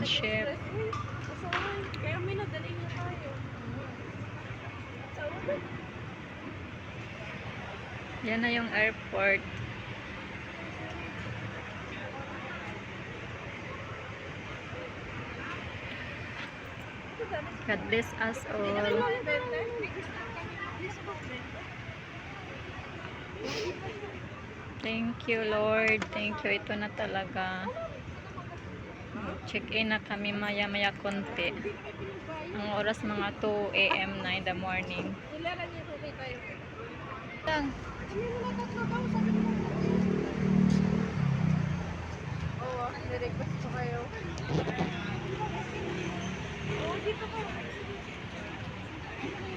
friendship. Kaya may nadaling na tayo. Yan na yung airport. God bless us all. Thank you, Lord. Thank you. Ito na talaga. Check-in na kami maya-maya konti. Ang oras mga 2 AM na in the morning. Ilan niyo po tayo? Lang. Oo, nirequest ko kayo. Oo, dito ko.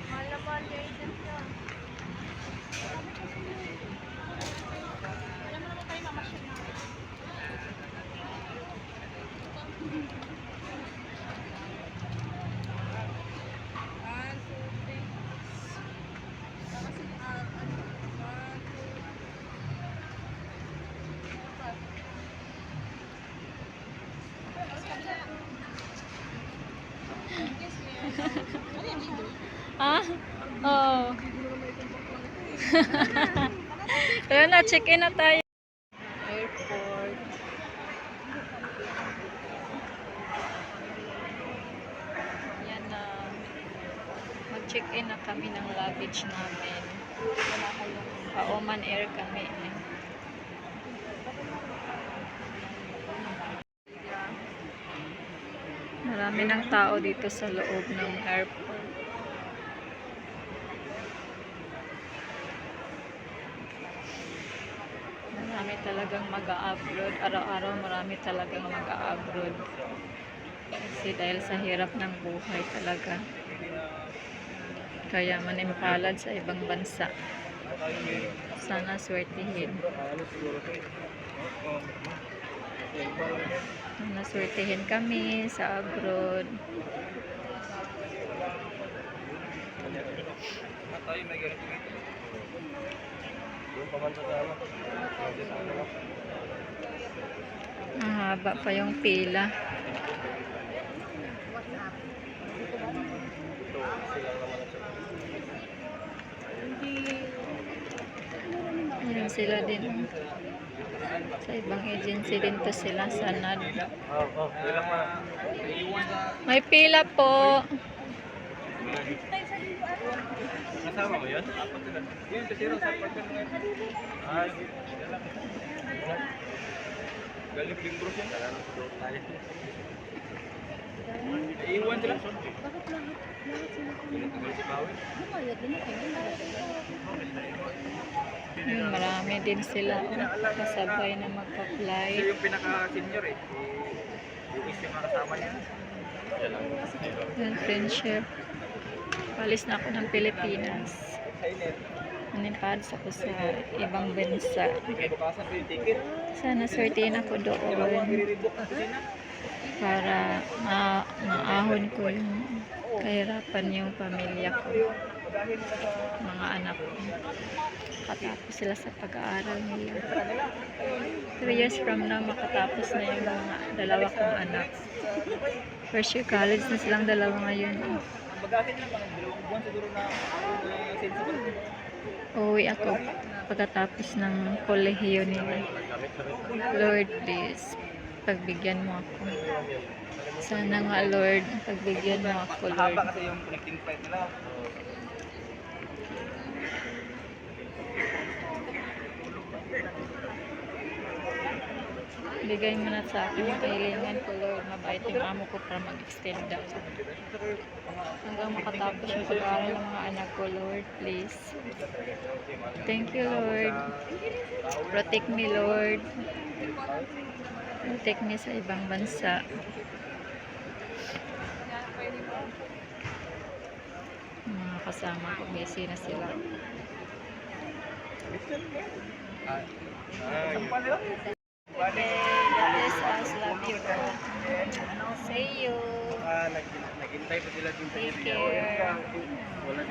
Malaman niya yun siya. Alam mo naman tayo mamasyon na. Ah? Oh. Tara na, check-in na tayo. Airport. Yan na. Mag-check-in na kami ng luggage namin. Pa-Oman Air kami. Marami ng tao dito sa loob ng airport. Marami talagang mag-a-abroad. Araw-araw marami talagang mag-a-abroad. Kasi dahil sa hirap ng buhay talaga. Kaya manimpalad sa ibang bansa. Sana swertihin. Sana swertihin kami sa abroad. Mahaba pa yung pila. Ayan sila din. Sa ibang agency din to sila sa NAD. May pila po. Kasama mo yun? Yun, kasi rin sa pagkakas. Ay, galing Limbros yan. Iiwan sila. Bakit lahat sila Marami din sila kasabay na magpa-fly. Siya yung pinaka-senior eh. Yung isa yung kasama niya. Yan, friendship. Palis na ako ng Pilipinas. Manipads ako sa ibang bansa. Sana swertihin ako doon para maahon ko yung kahirapan yung pamilya ko, mga anak ko. Makatapos sila sa pag-aaral nila. 3 years from now, makatapos na yung mga dalawa kong anak. First year college na silang dalawa ngayon. Bagahin lang mga 2 buwan siguro na sensible. Uuwi ako pagkatapos ng kolehiyo nila. Lord, please, pagbigyan mo ako. Sana nga, Lord, pagbigyan mo ako, Lord. Haba kasi yung connecting flight nila. Bigay mo na sa akin yung kahilingan ko, Lord. Mabait yung amo ko para mag-extend daw. Hanggang makatapos yung pag-aaral ng mga anak ko, Lord, please. Thank you, Lord. Protect me, Lord. Protect me sa ibang bansa. Mga kasama ko, busy na sila. God bless us. Love you. See you. Naghintay pa sila dun sa Take area. care. Wala